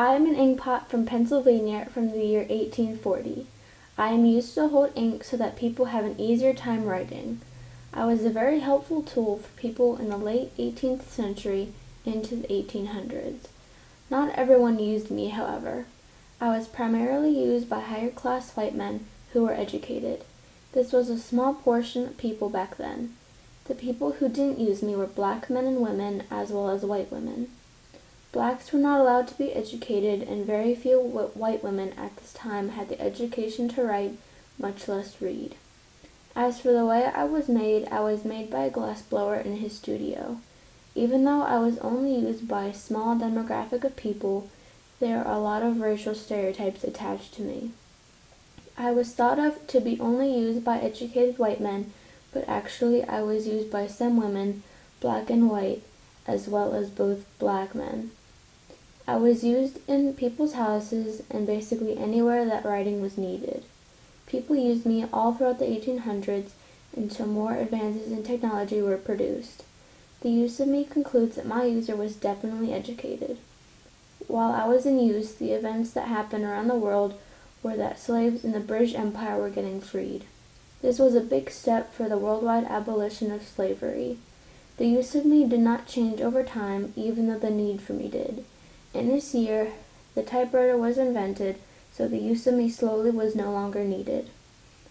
I am an inkpot from Pennsylvania from the year 1840. I am used to hold ink so that people have an easier time writing. I was a very helpful tool for people in the late 18th century into the 1800s. Not everyone used me, however. I was primarily used by higher-class white men who were educated. This was a small portion of people back then. The people who didn't use me were black men and women as well as white women. Blacks were not allowed to be educated, and very few white women at this time had the education to write, much less read. As for the way I was made by a glassblower in his studio. Even though I was only used by a small demographic of people, there are a lot of racial stereotypes attached to me. I was thought of to be only used by educated white men, but actually I was used by some women, black and white, as well as both black men. I was used in people's houses and basically anywhere that writing was needed. People used me all throughout the 1800s until more advances in technology were produced. The use of me concludes that my user was definitely educated. While I was in use, the events that happened around the world were that slaves in the British Empire were getting freed. This was a big step for the worldwide abolition of slavery. The use of me did not change over time, even though the need for me did. In this year, the typewriter was invented, so the use of me slowly was no longer needed.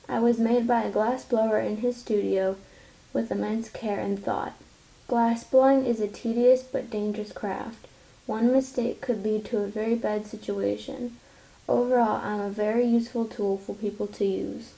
I was made by a glassblower in his studio with immense care and thought. Glassblowing is a tedious but dangerous craft. One mistake could lead to a very bad situation. Overall, I'm a very useful tool for people to use.